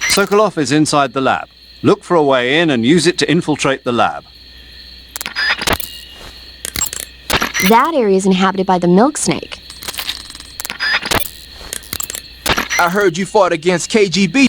Sokolov is inside the lab. Look for a way in and use it to infiltrate the lab. That area is inhabited by the milk snake. I heard you fought against KGB.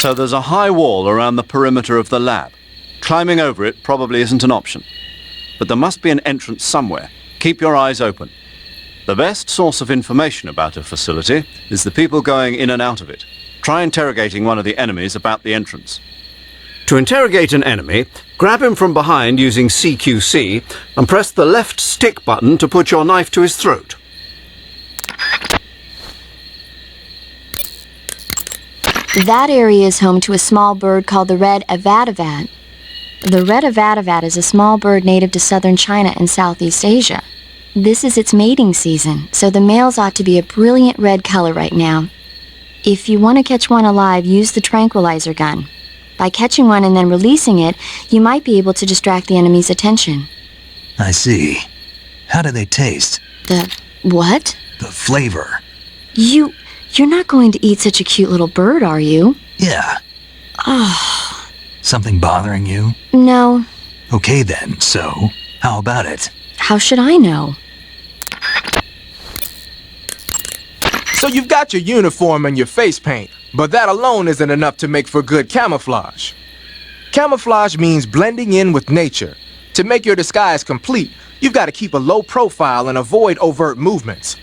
So there's a high wall around the perimeter of the lab. Climbing over it probably isn't an option. But there must be an entrance somewhere. Keep your eyes open. The best source of information about a facility is the people going in and out of it. Try interrogating one of the enemies about the entrance. To interrogate an enemy, grab him from behind using CQC and press the left stick button to put your knife to his throat. That area is home to a small bird called the red avadavat. The red avadavat is a small bird native to southern China and Southeast Asia. This is its mating season, so the males ought to be a brilliant red color right now. If you want to catch one alive, use the tranquilizer gun. By catching one and then releasing it, you might be able to distract the enemy's attention. I see. How do they taste? The what? The flavor. You're not going to eat such a cute little bird, are you? Yeah. Oh, Something bothering you? no. Okay then, so how about it? How should I know? So you've got your uniform and your face paint, but that alone isn't enough to make for good camouflage. Camouflage means blending in with nature. To make your disguise complete, you've got to keep a low profile and avoid overt movements.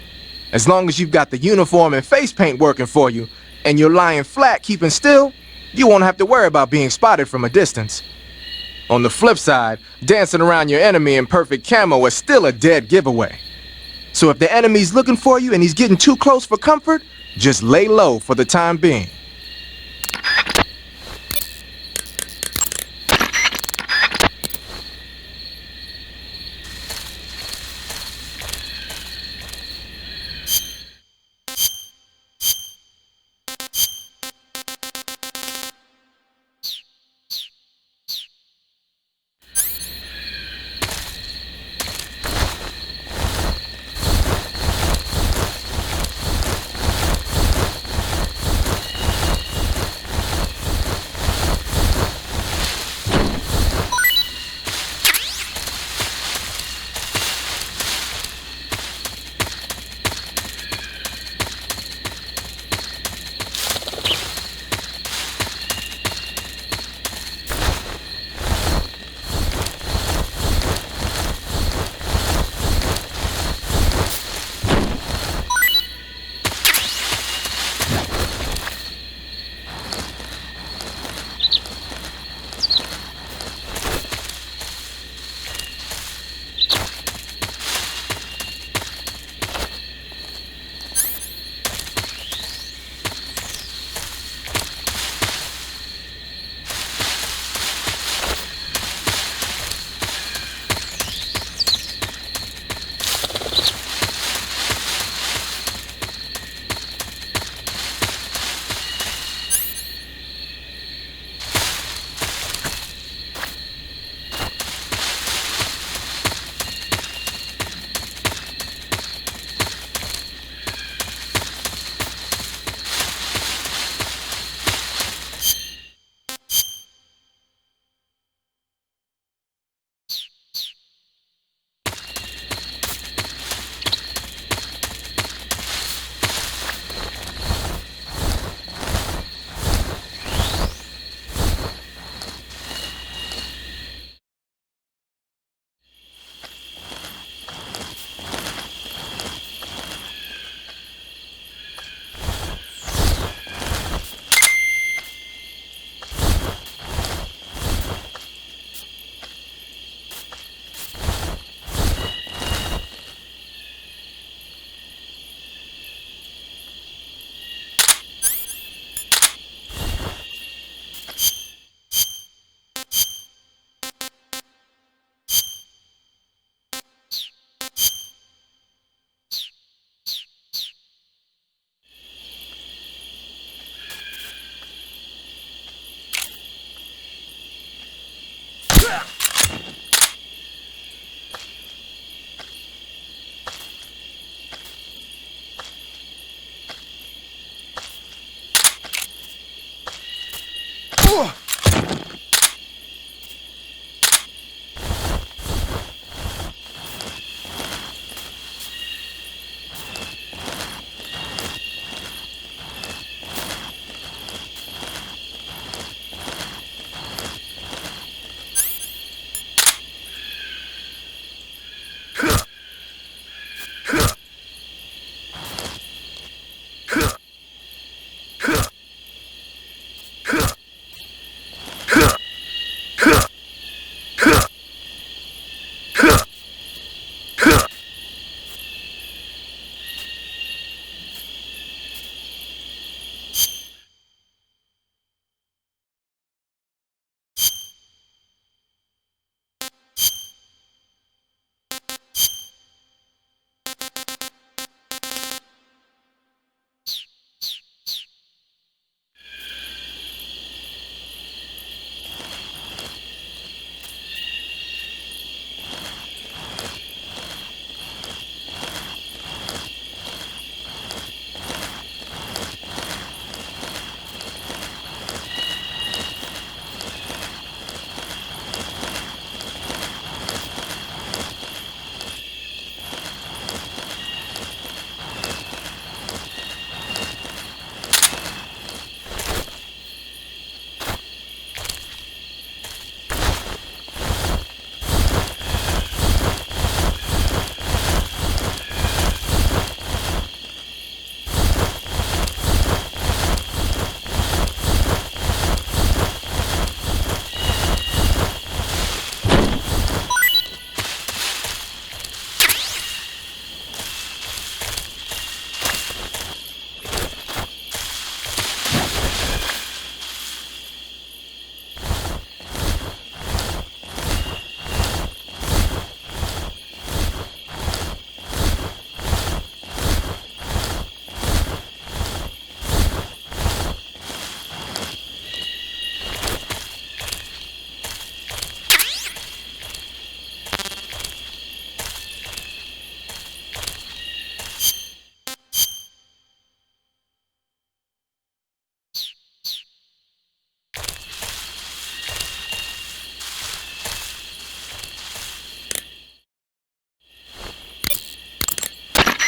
As long as you've got the uniform and face paint working for you, and you're lying flat keeping still, you won't have to worry about being spotted from a distance. On the flip side, dancing around your enemy in perfect camo is still a dead giveaway. So if the enemy's looking for you and he's getting too close for comfort, just lay low for the time being.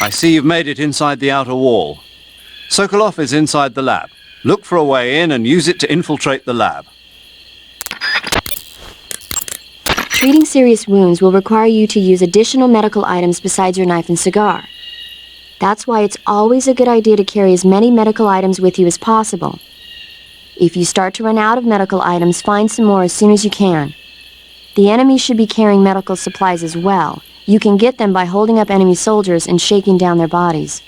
I see you've made it inside the outer wall. Sokolov is inside the lab. Look for a way in and use it to infiltrate the lab. Treating serious wounds will require you to use additional medical items besides your knife and cigar. That's why it's always a good idea to carry as many medical items with you as possible. If you start to run out of medical items, find some more as soon as you can. The enemy should be carrying medical supplies as well. You can get them by holding up enemy soldiers and shaking down their bodies.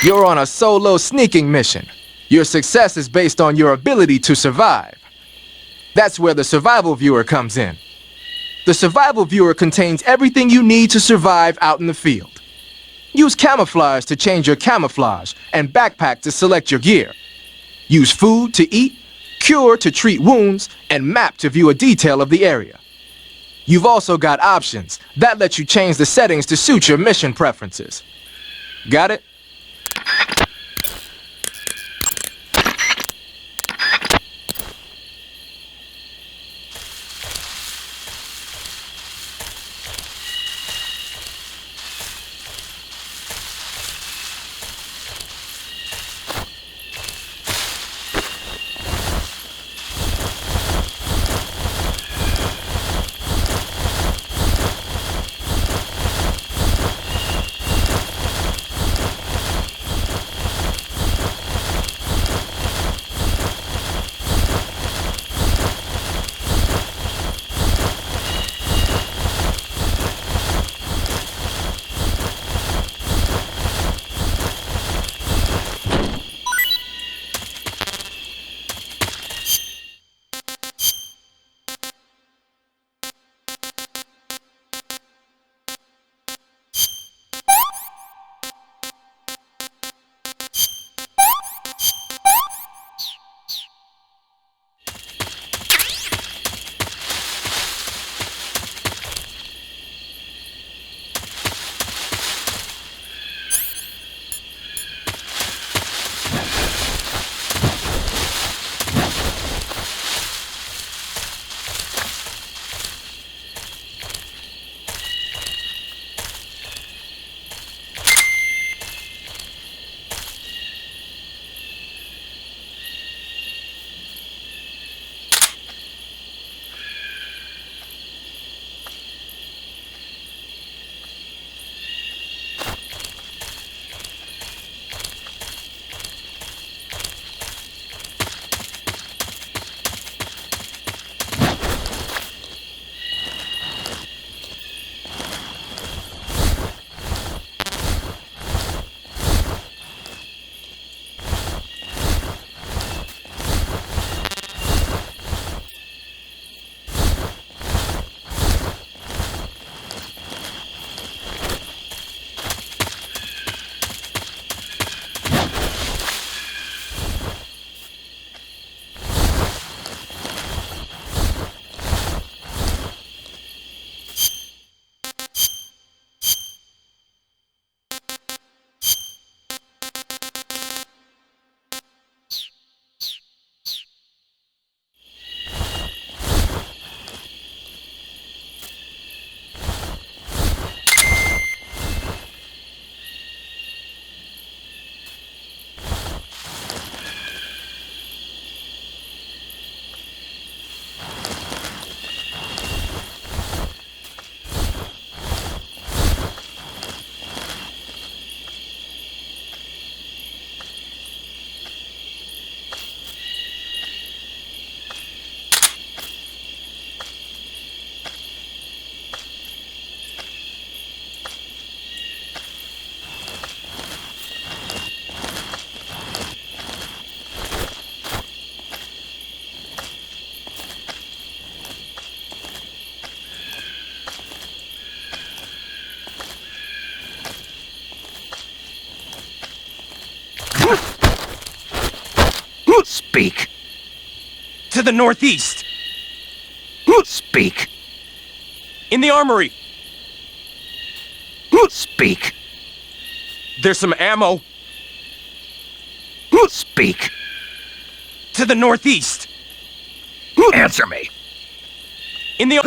You're on a solo sneaking mission. Your success is based on your ability to survive. That's where the survival viewer comes in. The survival viewer contains everything you need to survive out in the field. Use camouflage to change your camouflage and backpack to select your gear. Use food to eat, cure to treat wounds, and map to view a detail of the area. You've also got options that let you change the settings to suit your mission preferences. Got it? Speak. To the northeast. Speak. In the armory. Speak. There's some ammo. Speak. To the northeast. Answer me. In the...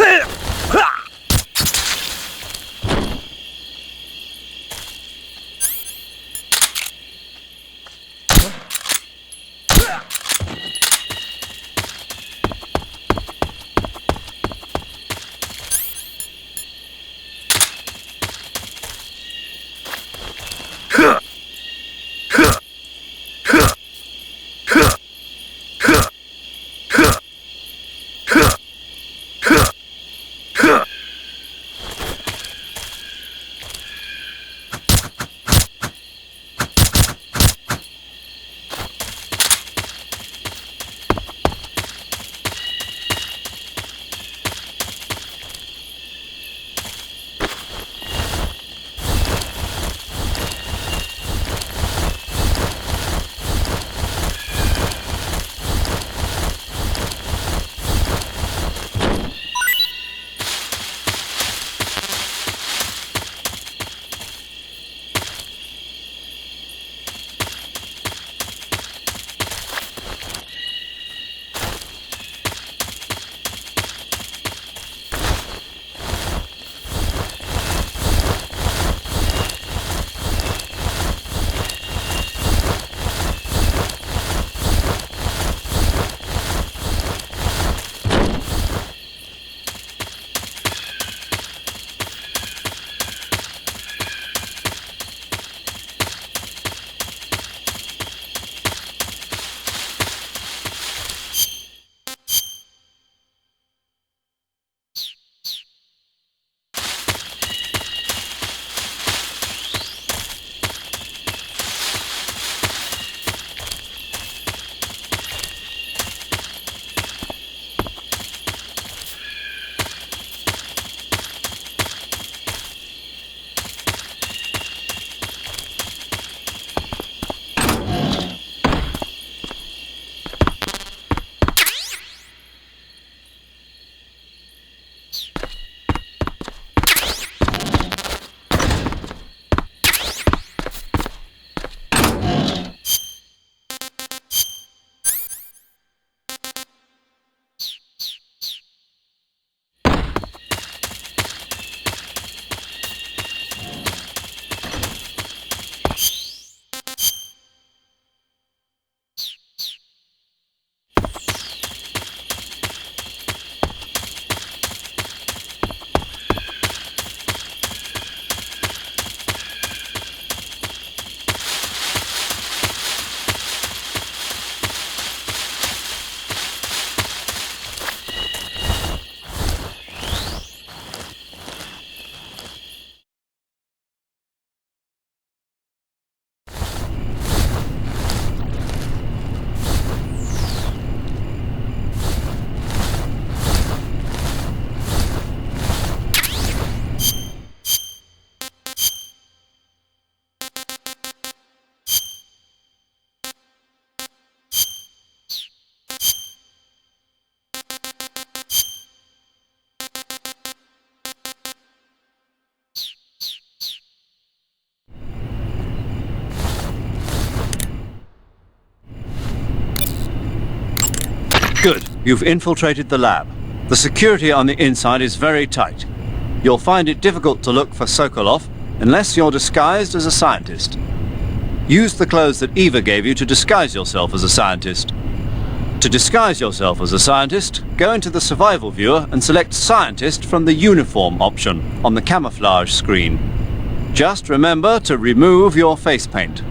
Good. You've infiltrated the lab. The security on the inside is very tight. You'll find it difficult to look for Sokolov unless you're disguised as a scientist. Use the clothes that Eva gave you to disguise yourself as a scientist. To disguise yourself as a scientist, go into the survival viewer and select Scientist from the Uniform option on the camouflage screen. Just remember to remove your face paint.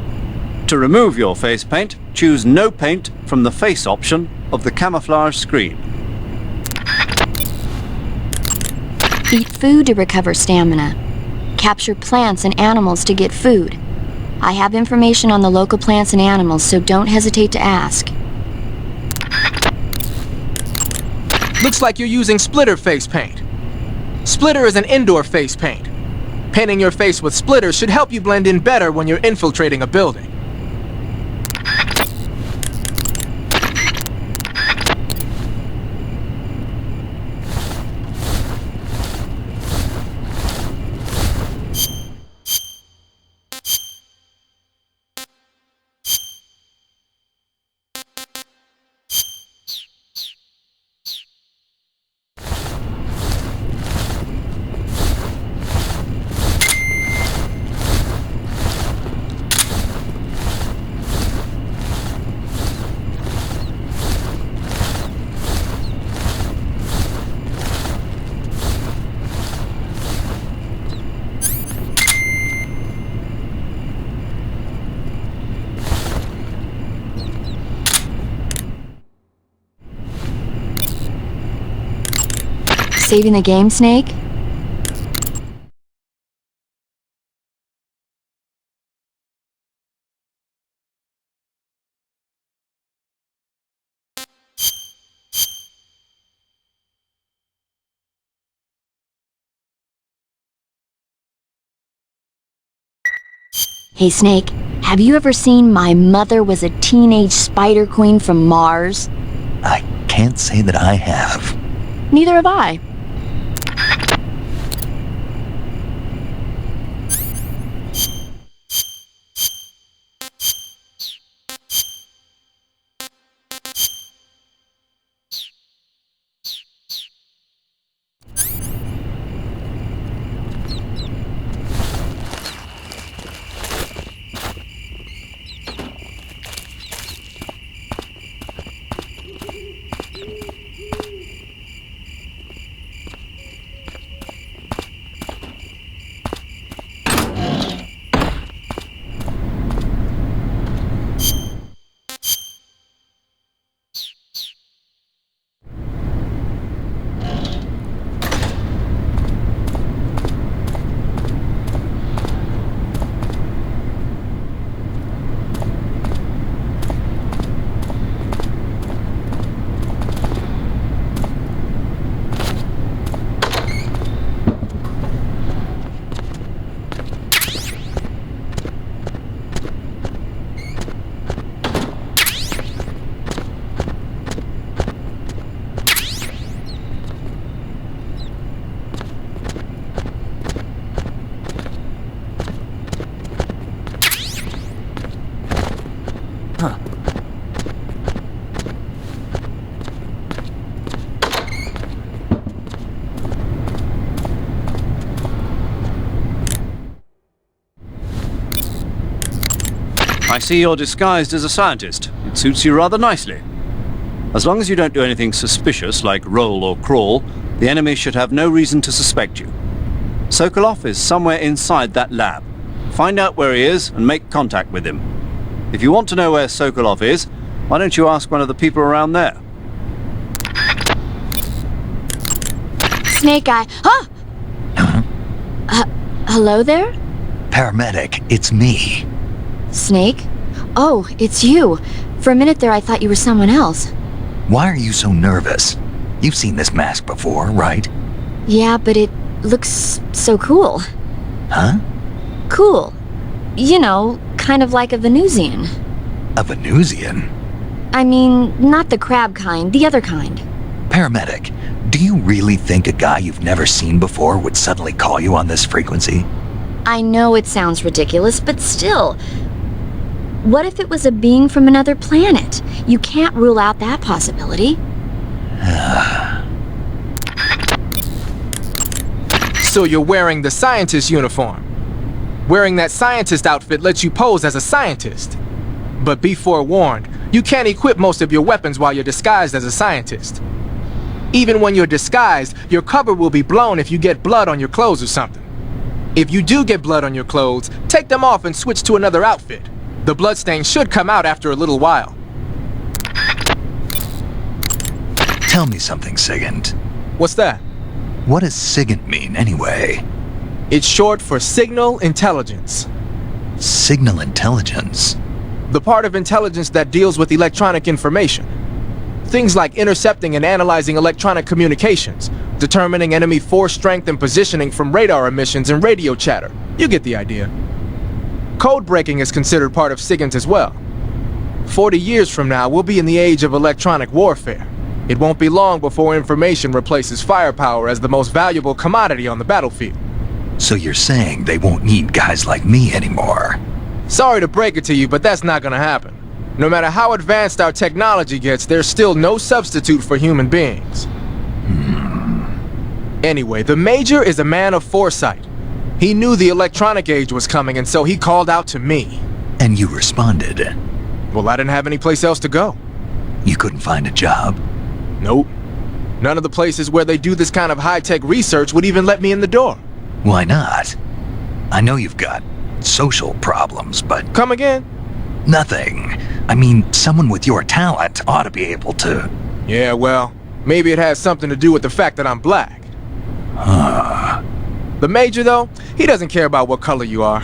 To remove your face paint, choose No Paint from the Face option of the camouflage screen. Eat food to recover stamina. Capture plants and animals to get food. I have information on the local plants and animals, so don't hesitate to ask. Looks like you're using Splitter face paint. Splitter is an indoor face paint. Painting your face with Splitter should help you blend in better when you're infiltrating a building. Saving the game, Snake? Hey, Snake, have you ever seen My Mother Was a Teenage Spider Queen from Mars? I can't say that I have. Neither have I. I see you're disguised as a scientist. It suits you rather nicely. As long as you don't do anything suspicious like roll or crawl, the enemy should have no reason to suspect you. Sokolov is somewhere inside that lab. Find out where he is and make contact with him. If you want to know where Sokolov is, why don't you ask one of the people around there? Snake Eye. Hello there? Paramedic, it's me. Snake? Oh, it's you. For a minute there I thought you were someone else. Why are you so nervous? You've seen this mask before, right? Yeah, but it looks so cool. Huh? Cool. You know, kind of like a Venusian. A Venusian? I mean, not the crab kind, the other kind. Paramedic, do you really think a guy you've never seen before would suddenly call you on this frequency? I know it sounds ridiculous, but still. What if it was a being from another planet? You can't rule out that possibility. So you're wearing the scientist uniform. Wearing that scientist outfit lets you pose as a scientist. But be forewarned, you can't equip most of your weapons while you're disguised as a scientist. Even when you're disguised, your cover will be blown if you get blood on your clothes or something. If you do get blood on your clothes, take them off and switch to another outfit. The bloodstain should come out after a little while. Tell me something, Sigint. What's that? What does Sigint mean, anyway? It's short for Signal Intelligence. Signal intelligence? The part of intelligence that deals with electronic information. Things like intercepting and analyzing electronic communications, determining enemy force strength and positioning from radar emissions and radio chatter. You get the idea. Code breaking is considered part of SIGINT as well. 40 years from now, we'll be in the age of electronic warfare. It won't be long before information replaces firepower as the most valuable commodity on the battlefield. So you're saying they won't need guys like me anymore? Sorry to break it to you, but that's not gonna happen. No matter how advanced our technology gets, there's still no substitute for human beings. Anyway, the Major is a man of foresight. He knew the electronic age was coming, and so he called out to me. And you responded. Well, I didn't have any place else to go. You couldn't find a job? Nope. None of the places where they do this kind of high-tech research would even let me in the door. Why not? I know you've got social problems, but Come again? nothing. I mean, someone with your talent ought to be able to... Yeah, well, maybe it has something to do with the fact that I'm black. The Major, though, he doesn't care about what color you are.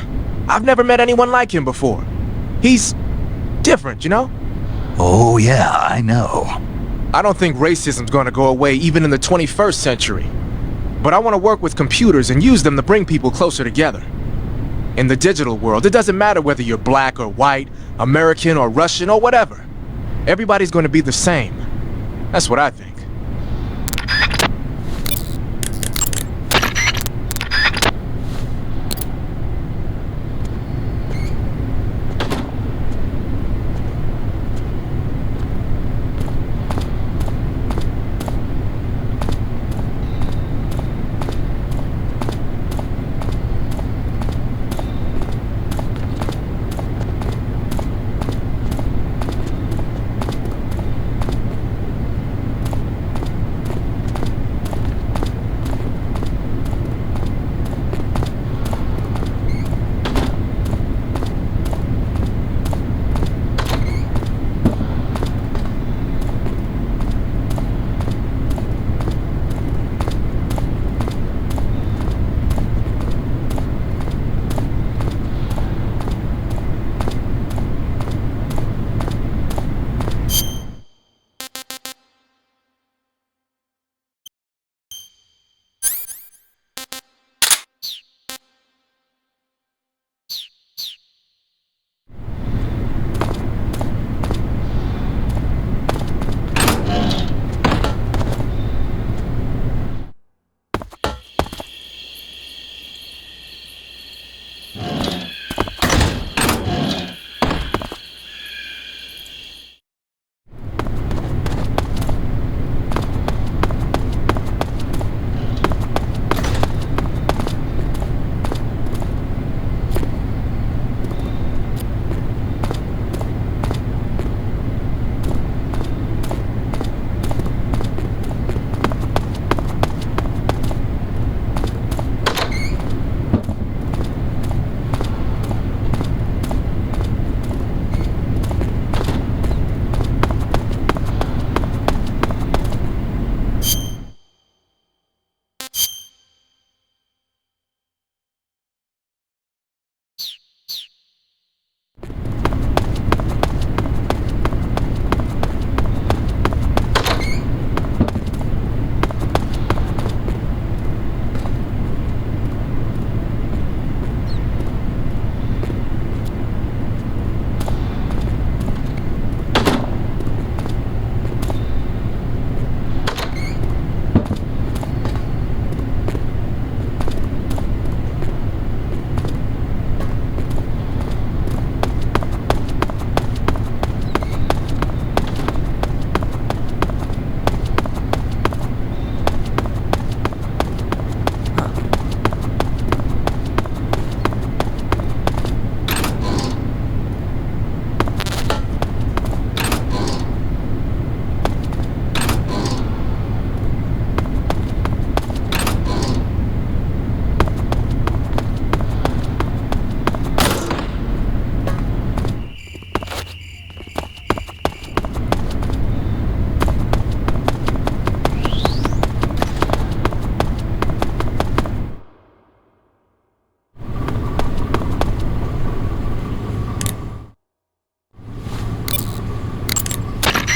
I've never met anyone like him before. He's different, you know? Oh yeah, I know. I don't think racism's gonna go away even in the 21st century. But I want to work with computers and use them to bring people closer together. In the digital world, it doesn't matter whether you're black or white, American or Russian or whatever. Everybody's gonna be the same. That's what I think.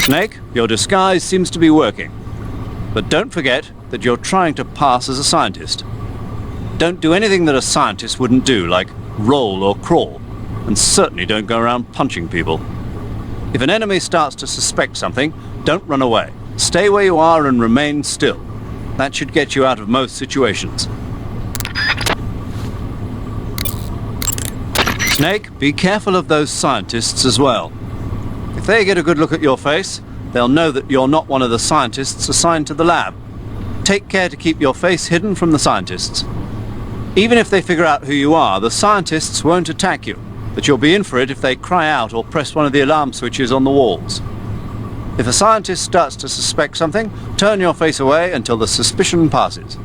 Snake, your disguise seems to be working. But don't forget that you're trying to pass as a scientist. Don't do anything that a scientist wouldn't do, like roll or crawl. And certainly don't go around punching people. If an enemy starts to suspect something, don't run away. Stay where you are and remain still. That should get you out of most situations. Snake, be careful of those scientists as well. If they get a good look at your face, they'll know that you're not one of the scientists assigned to the lab. Take care to keep your face hidden from the scientists. Even if they figure out who you are, the scientists won't attack you, but you'll be in for it if they cry out or press one of the alarm switches on the walls. If a scientist starts to suspect something, turn your face away until the suspicion passes.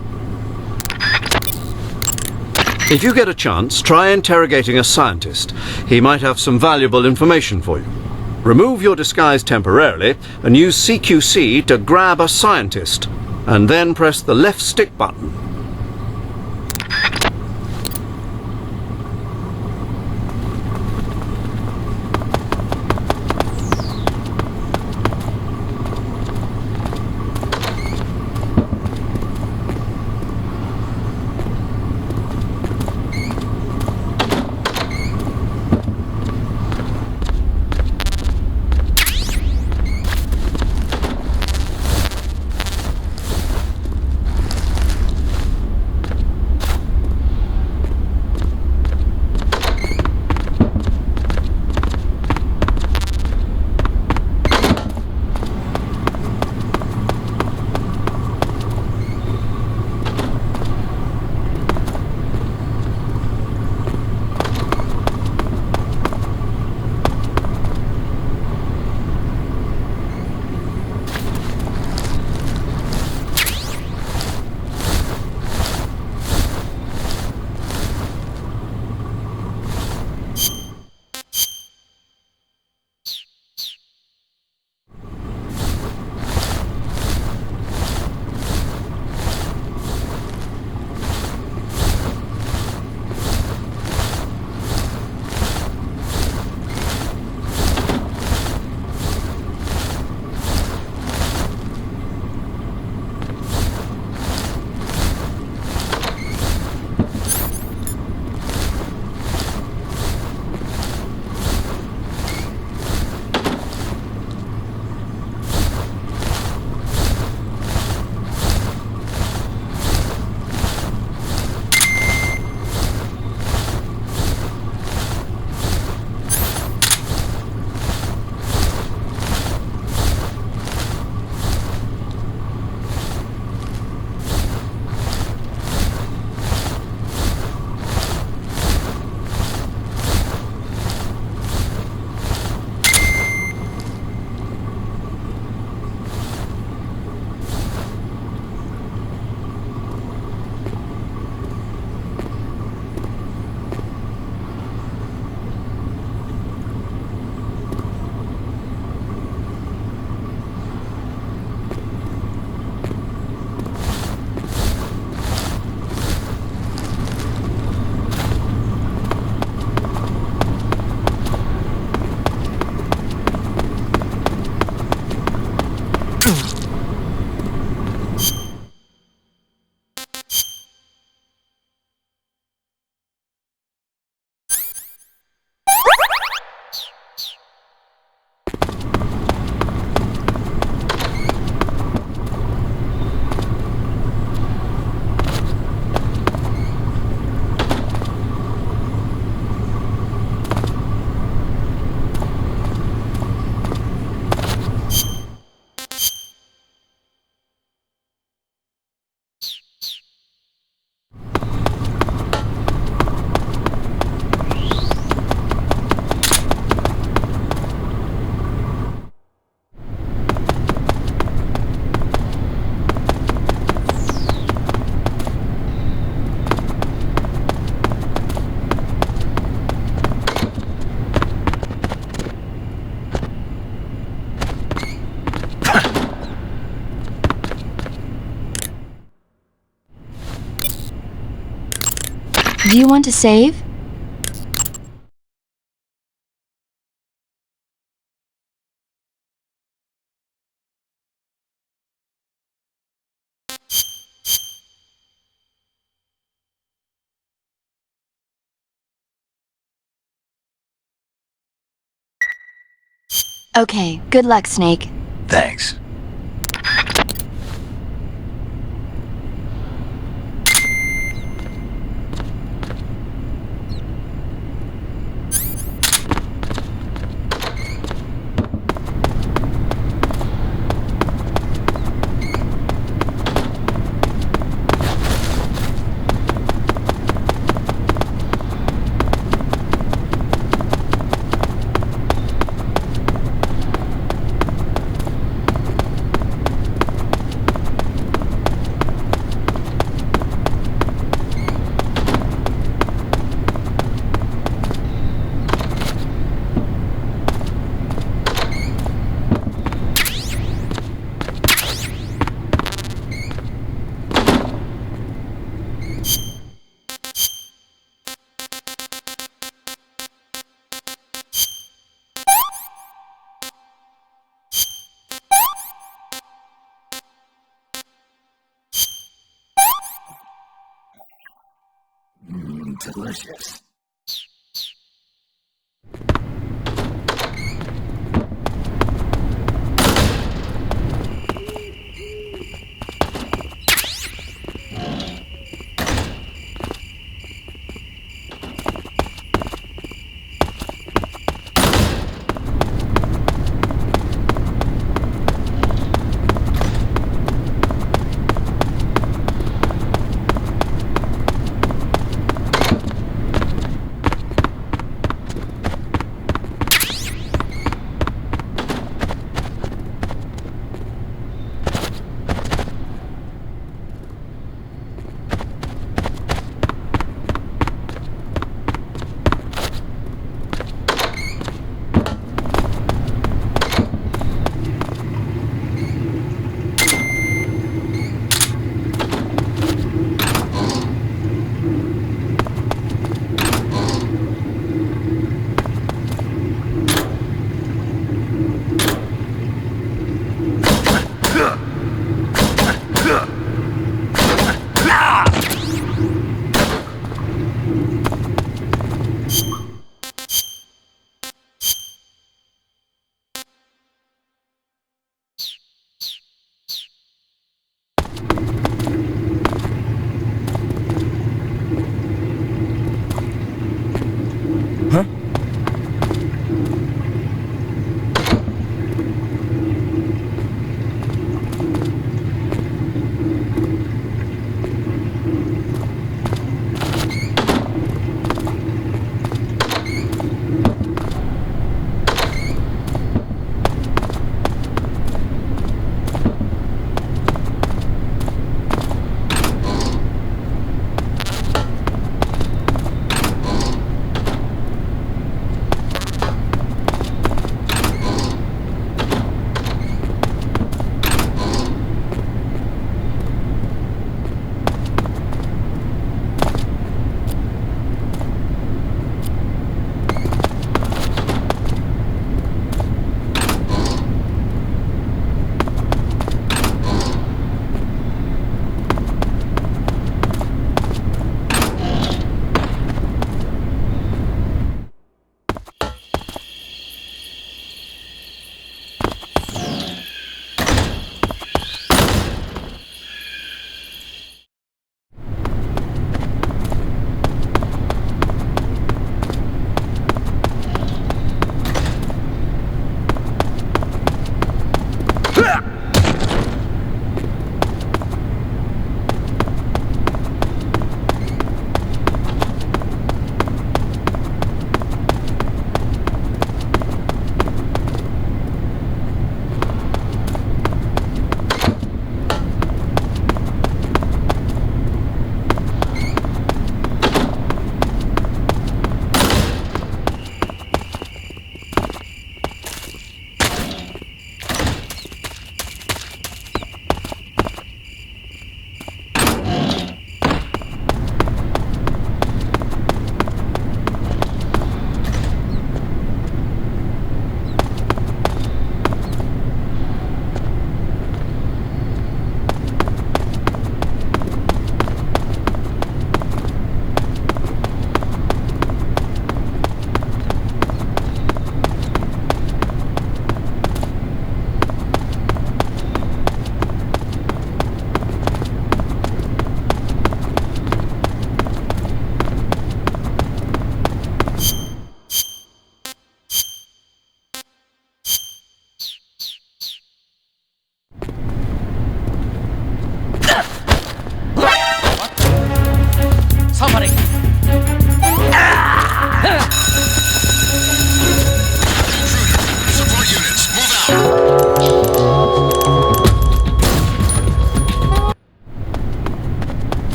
If you get a chance, try interrogating a scientist. He might have some valuable information for you. Remove your disguise temporarily and use CQC to grab a scientist, and then press the left stick button. Do you want to save? Okay, good luck, Snake. Thanks. Delicious.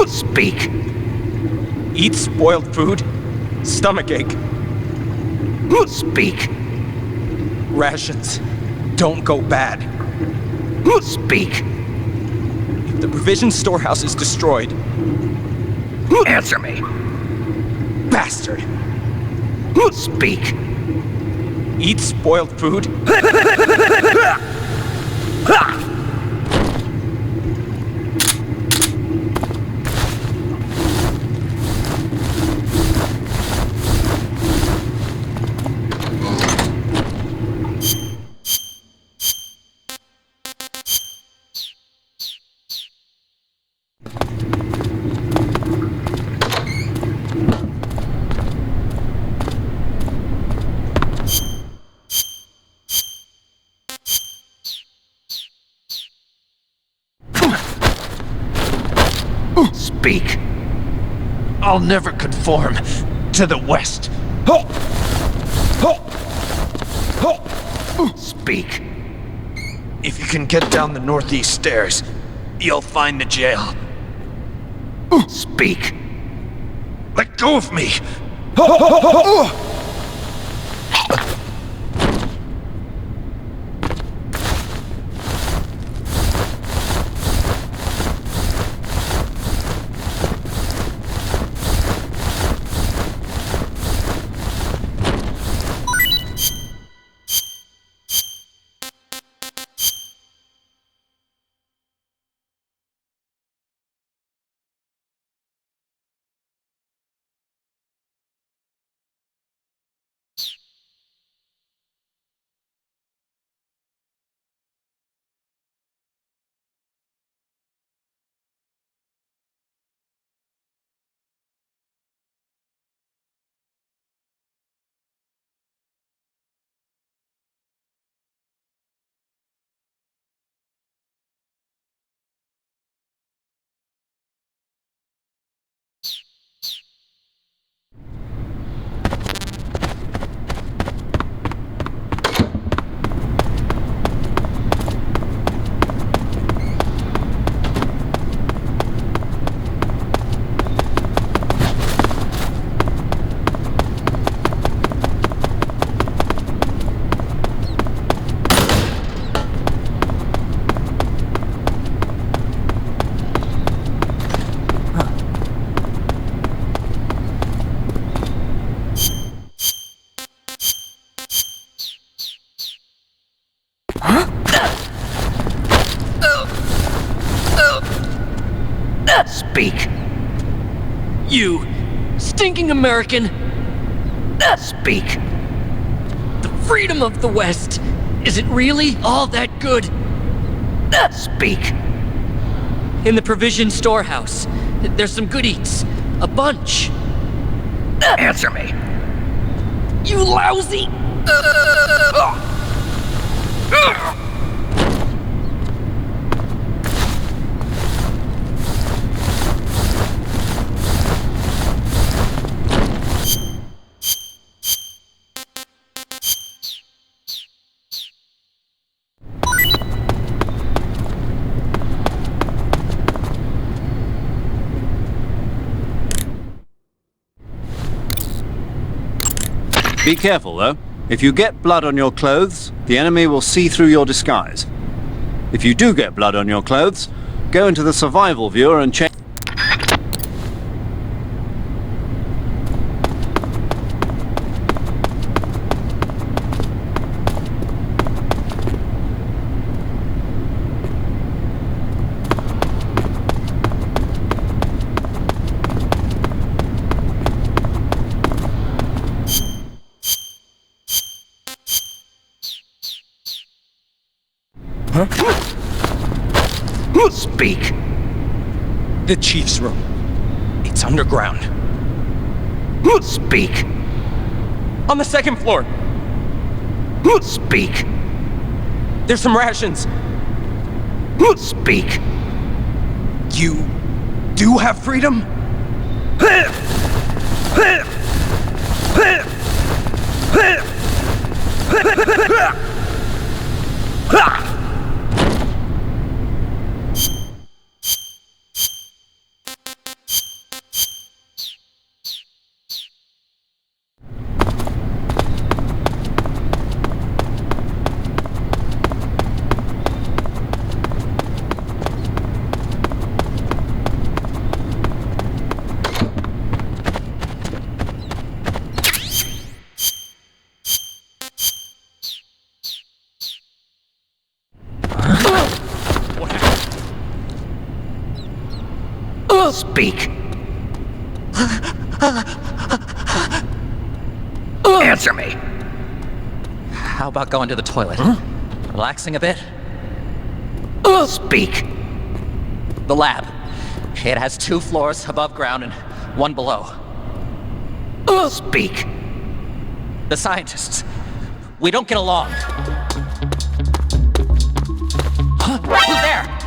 Speak. Eat spoiled food? Stomachache? Speak. Rations don't go bad. Speak. If the provision storehouse is destroyed... Answer me. Bastard. Speak. Eat spoiled food? Speak. I'll never conform to the West. Speak. If you can get down the northeast stairs, you'll find the jail. Speak. Let go of me. Speak. You stinking American! Speak. The freedom of the West! Is it really all that good? Speak. In the provision storehouse, there's some good eats. A bunch. Answer me. You lousy! Be careful, though. If you get blood on your clothes, the enemy will see through your disguise. If you do get blood on your clothes, go into the survival viewer and check. Speak. The chief's room. It's underground. Speak. On the second floor. Speak. There's some rations. Speak. You do have freedom? Speak. Answer me. How about going to the toilet? Relaxing a bit? Speak. The lab. It has 2 floors above ground and 1 below. Speak. The scientists. We don't get along. Huh? Who's there?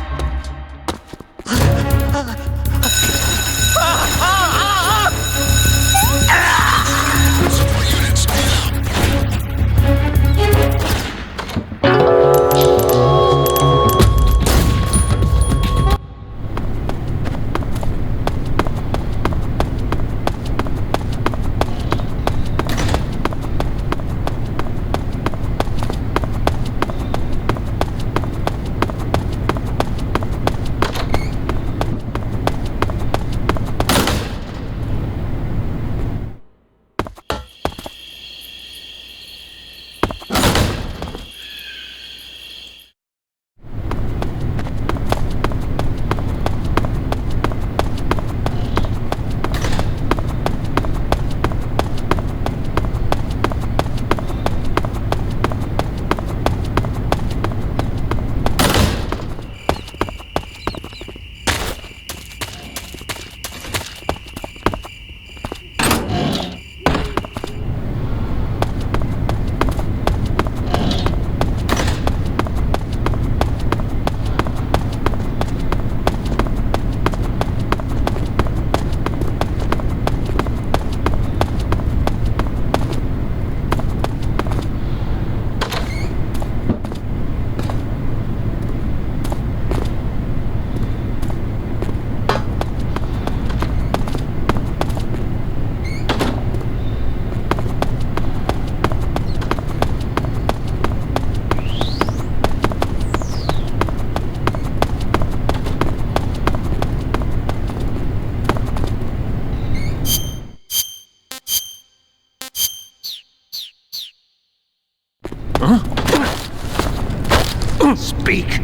Speak.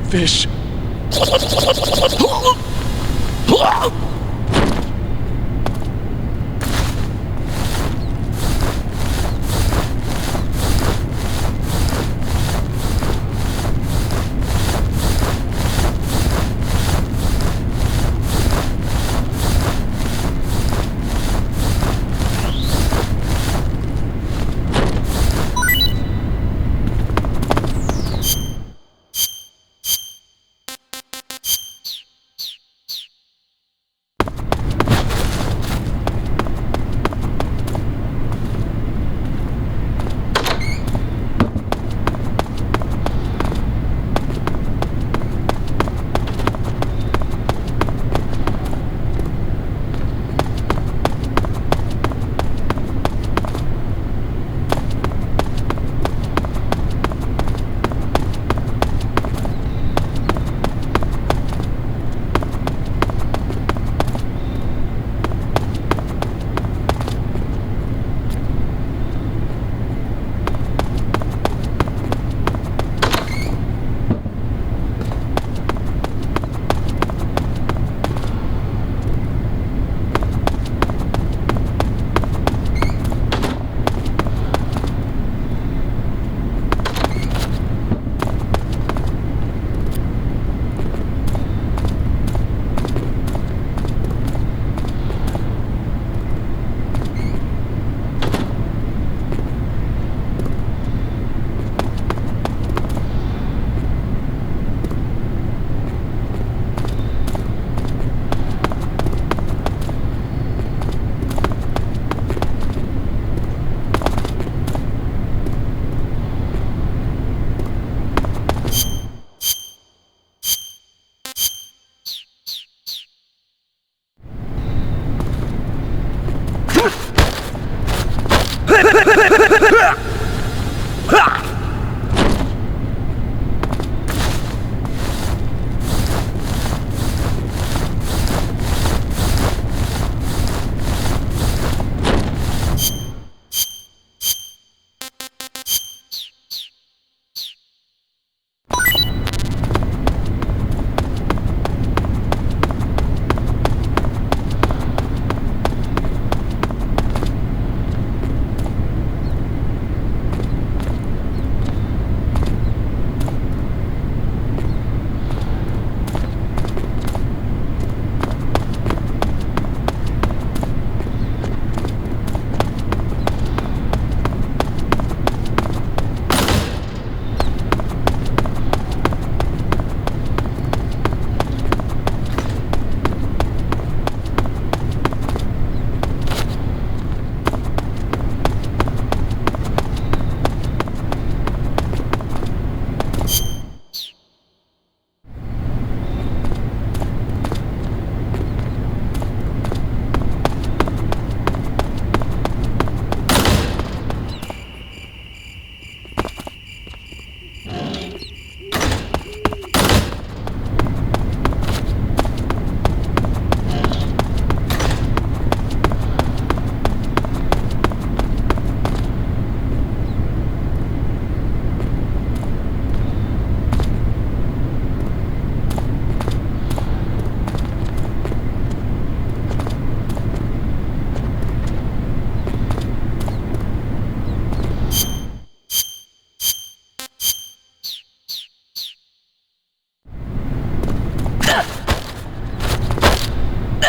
Fish.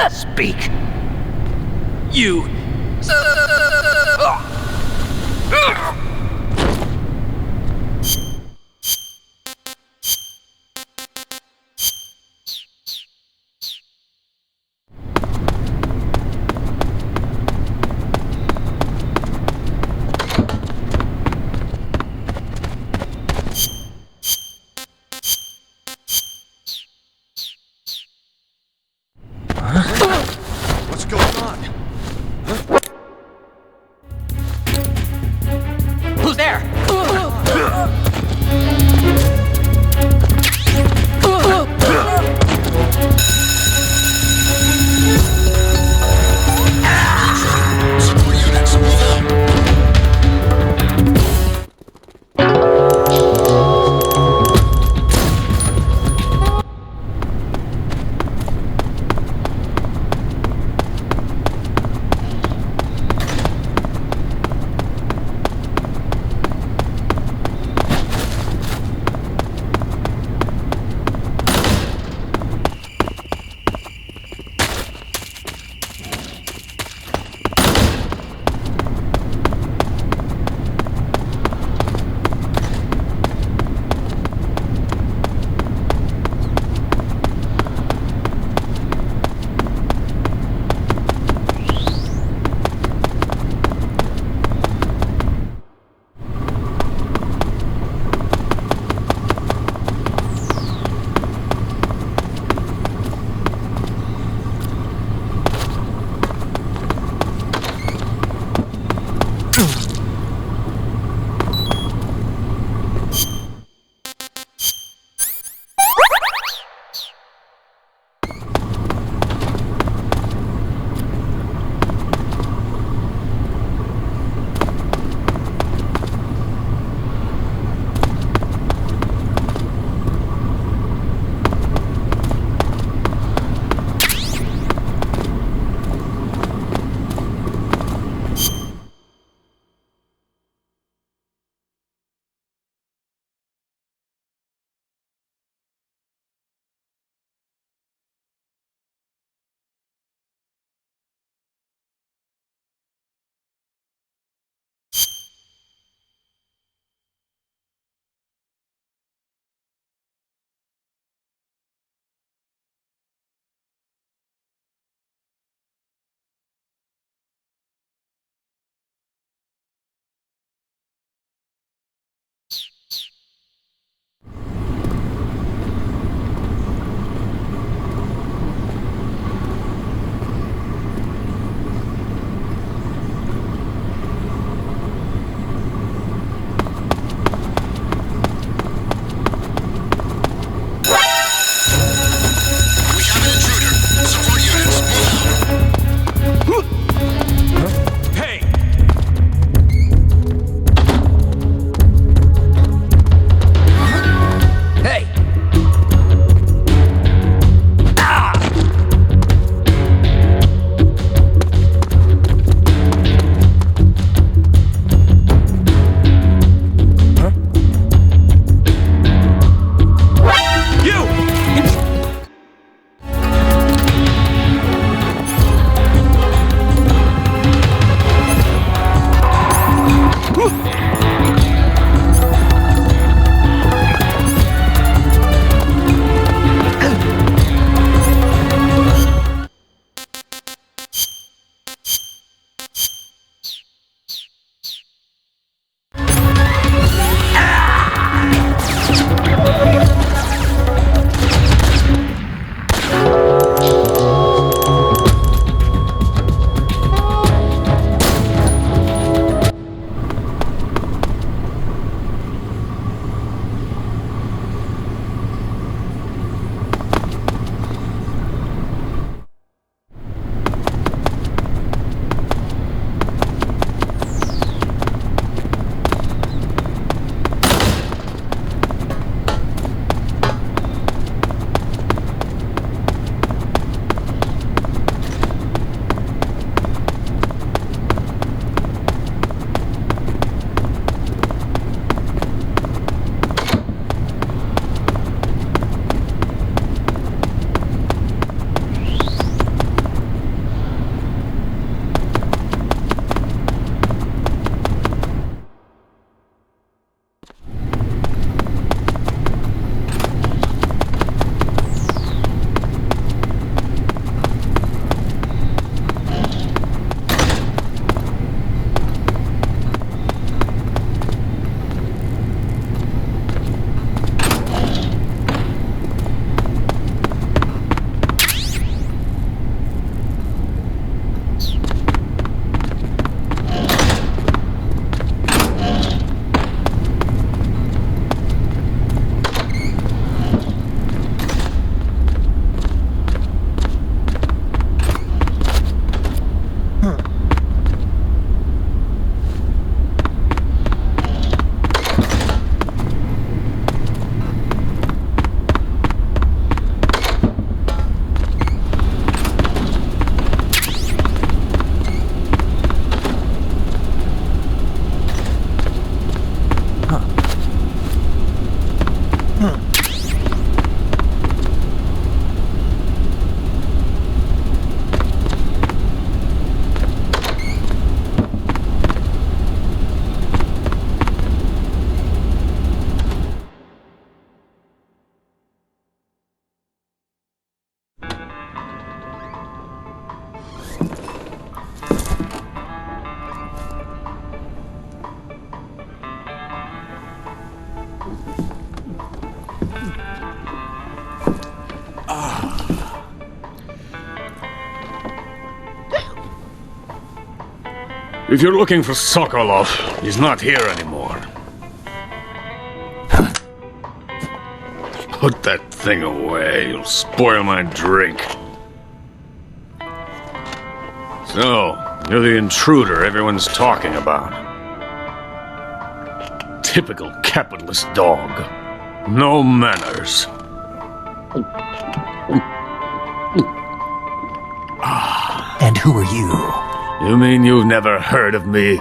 Speak. You. What's going on? Who's there? If you're looking for Sokolov, he's not here anymore. Put that thing away. You'll spoil my drink. So, you're the intruder everyone's talking about. Typical capitalist dog. No manners. And who are you? You mean you've never heard of me?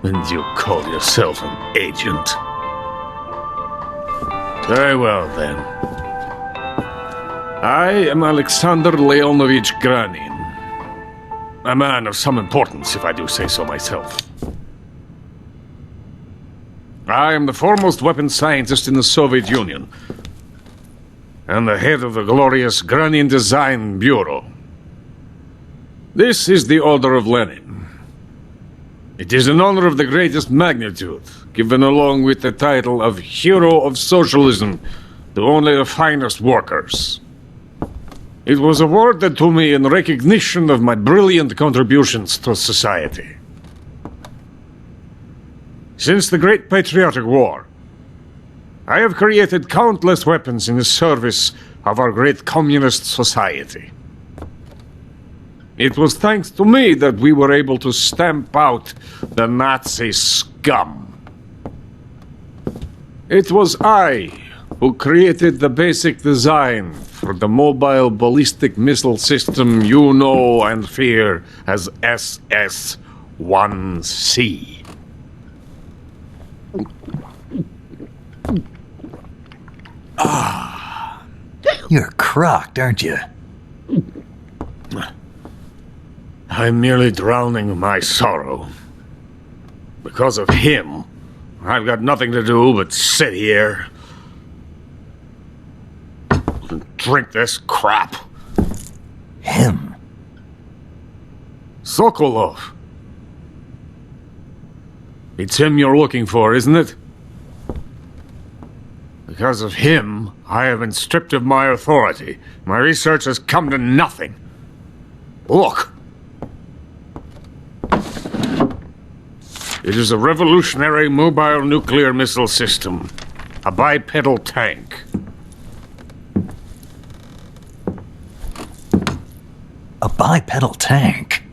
And you call yourself an agent? Very well, then. I am Alexander Leonovich Granin. A man of some importance, if I do say so myself. I am the foremost weapons scientist in the Soviet Union, and the head of the glorious Granin Design Bureau. This is the Order of Lenin. It is an honor of the greatest magnitude, given along with the title of Hero of Socialism to only the finest workers. It was awarded to me in recognition of my brilliant contributions to society. Since the Great Patriotic War, I have created countless weapons in the service of our great communist society. It was thanks to me that we were able to stamp out the Nazi scum. It was I who created the basic design for the mobile ballistic missile system you know and fear as SS-1C. You're crocked, aren't you? I'm merely drowning my sorrow. Because of him, I've got nothing to do but sit here and drink this crap. Him? Sokolov. It's him you're looking for, isn't it? Because of him, I have been stripped of my authority. My research has come to nothing. Look. It is a revolutionary mobile nuclear missile system. A bipedal tank. A bipedal tank?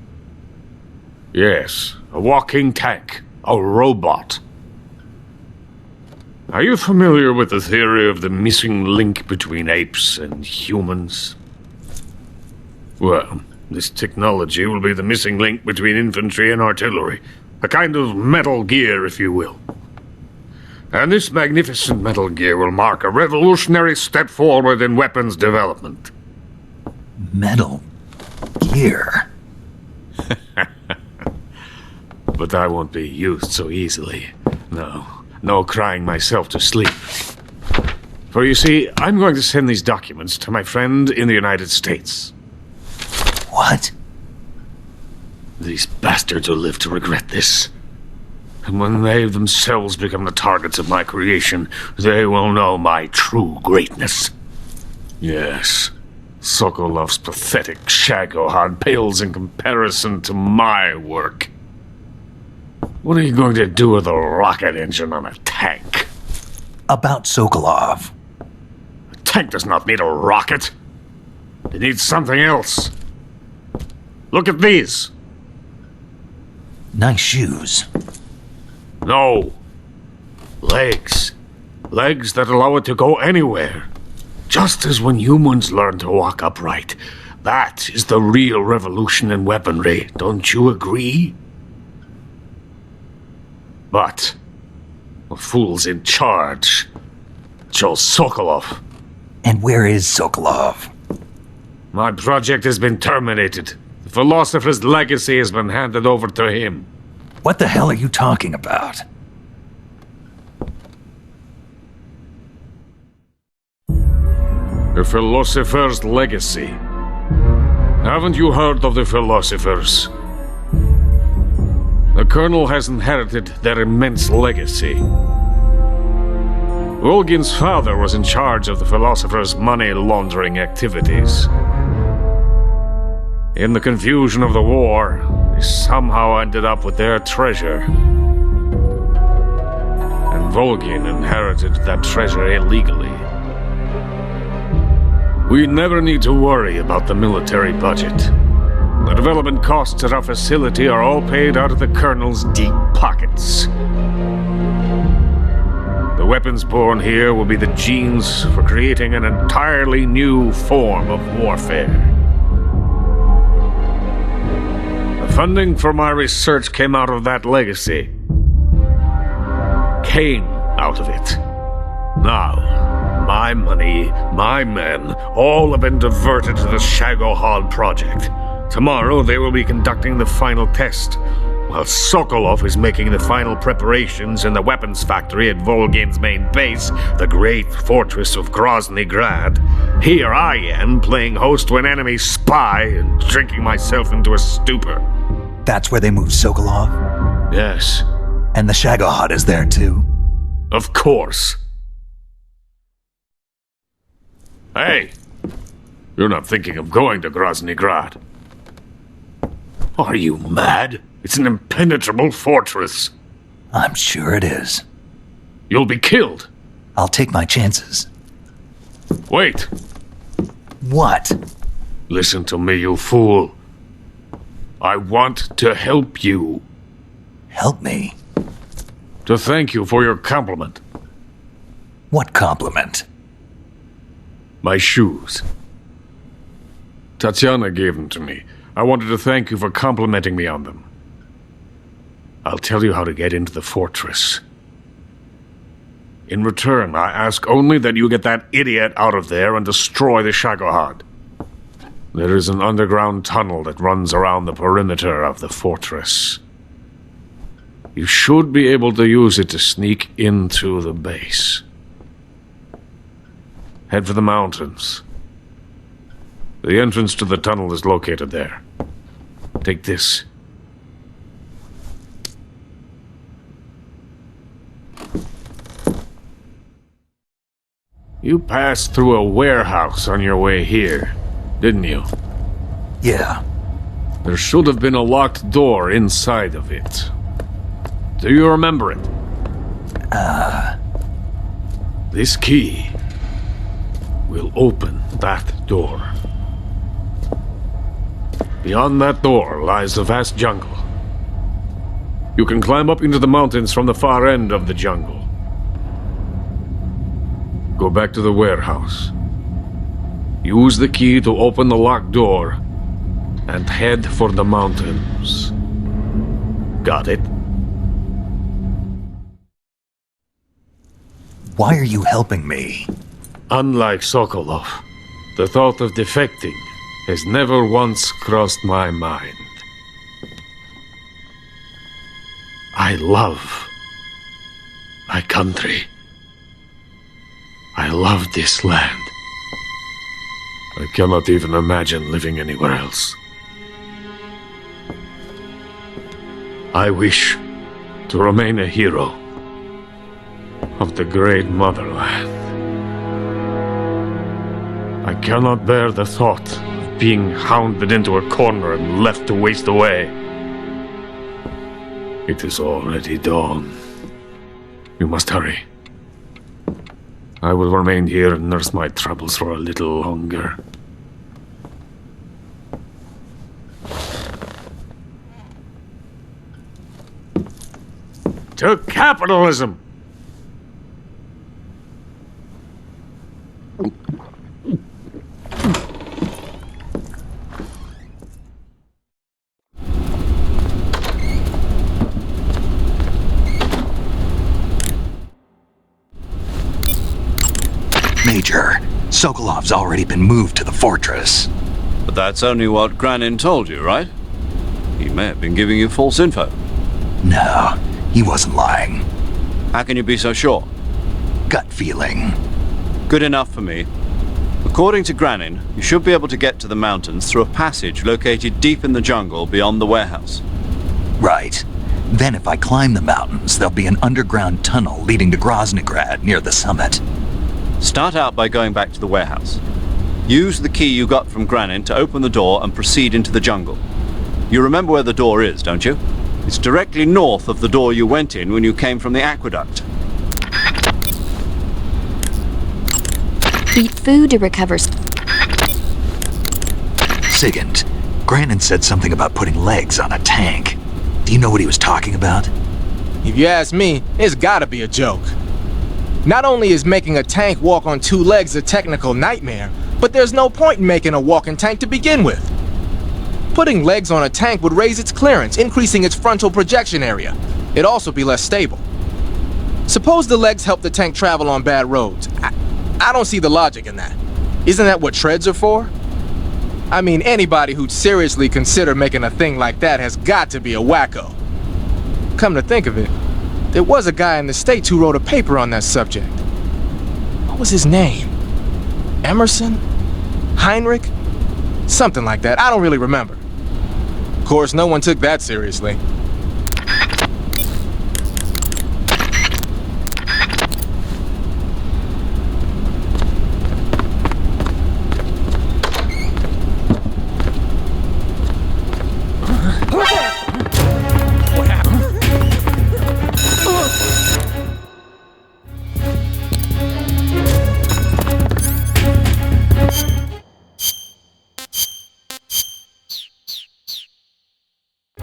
Yes, a walking tank. A robot. Are you familiar with the theory of the missing link between apes and humans? Well, this technology will be the missing link between infantry and artillery. A kind of Metal Gear, if you will. And this magnificent Metal Gear will mark a revolutionary step forward in weapons development. Metal Gear? But I won't be used so easily. No crying myself to sleep. For you see, I'm going to send these documents to my friend in the United States. What? These bastards will live to regret this. And when they themselves become the targets of my creation, they will know my true greatness. Yes, Sokolov's pathetic Shagohod pales in comparison to my work. What are you going to do with a rocket engine on a tank? About Sokolov. A tank does not need a rocket. It needs something else. Look at these. Nice shoes. No. Legs. Legs that allow it to go anywhere. Just as when humans learn to walk upright. That is the real revolution in weaponry. Don't you agree? But the fool's in charge. Joe Sokolov. And where is Sokolov? My project has been terminated. The philosopher's legacy has been handed over to him. What the hell are you talking about? The philosopher's legacy. Haven't you heard of the philosophers? The Colonel has inherited their immense legacy. Volgin's father was in charge of the philosophers' money laundering activities. In the confusion of the war, they somehow ended up with their treasure. And Volgin inherited that treasure illegally. We never need to worry about the military budget. The development costs at our facility are all paid out of the Colonel's deep pockets. The weapons born here will be the genes for creating an entirely new form of warfare. The funding for my research came out of that legacy. Came out of it. Now, my money, my men, all have been diverted to the Shagohod project. Tomorrow they will be conducting the final test, while Sokolov is making the final preparations in the weapons factory at Volgin's main base, the great fortress of Grozny Grad. Here I am, playing host to an enemy spy and drinking myself into a stupor. That's where they moved Sokolov? Yes, And the Shagohod is there too? of course. Hey! You're not thinking of going to Grozny Grad. Are you mad? It's an impenetrable fortress. I'm sure it is. You'll be killed. I'll take my chances. Wait. What? Listen to me, you fool. I want to help you. Help me? To thank you for your compliment. What compliment? My shoes. Tatiana gave them to me. I wanted to thank you for complimenting me on them. I'll tell you how to get into the fortress. In return, I ask only that you get that idiot out of there and destroy the Shagohod. There is an underground tunnel that runs around the perimeter of the fortress. You should be able to use it to sneak into the base. Head for the mountains. The entrance to the tunnel is located there. Take this. You passed through a warehouse on your way here, didn't you? Yeah. There should have been a locked door inside of it. Do you remember it? This key will open that door. Beyond that door lies the vast jungle. You can climb up into the mountains from the far end of the jungle. Go back to the warehouse. Use the key to open the locked door and head for the mountains. Got it? Why are you helping me? Unlike Sokolov, the thought of defecting has never once crossed my mind. I love my country. I love this land. I cannot even imagine living anywhere else. I wish to remain a hero of the great motherland. I cannot bear the thought of being hounded into a corner and left to waste away. It is already dawn. We must hurry. I will remain here and nurse my troubles for a little longer. To capitalism! Major, Sokolov's already been moved to the fortress. But that's only what Granin told you, right? He may have been giving you false info. No, he wasn't lying. How can you be so sure? Gut feeling. Good enough for me. According to Granin, you should be able to get to the mountains through a passage located deep in the jungle beyond the warehouse. Right. Then if I climb the mountains, there'll be an underground tunnel leading to Groznygrad near the summit. Start out by going back to the warehouse. Use the key you got from Granin to open the door and proceed into the jungle. You remember where the door is, don't you? It's directly north of the door you went in when you came from the aqueduct. Eat food to recover. Sigint, Grannon said something about putting legs on a tank. Do you know what he was talking about? If you ask me, it's gotta be a joke. Not only is making a tank walk on two legs a technical nightmare, but there's no point in making a walking tank to begin with. Putting legs on a tank would raise its clearance, increasing its frontal projection area. It'd also be less stable. Suppose the legs help the tank travel on bad roads. I don't see the logic in that. Isn't that what treads are for? I mean, anybody who'd seriously consider making a thing like that has got to be a wacko. Come to think of it, there was a guy in the States who wrote a paper on that subject. What was his name? Emerson? Heinrich? Something like that. I don't really remember. Of course, no one took that seriously.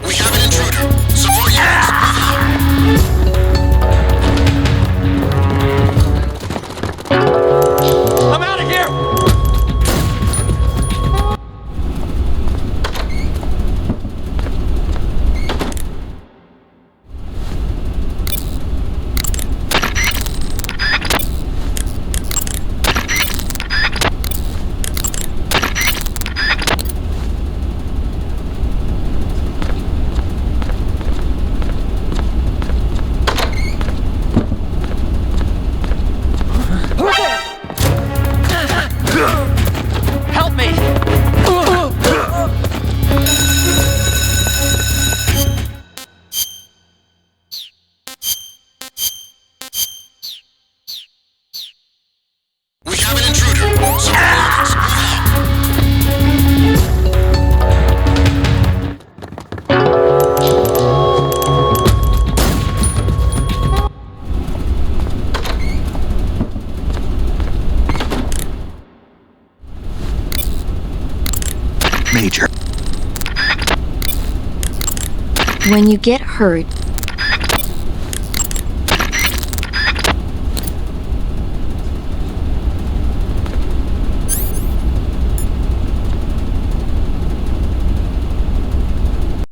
We have an intruder. Support units. I'm out of here! Help me! We have an intruder. Support units. Major. When you get hurt,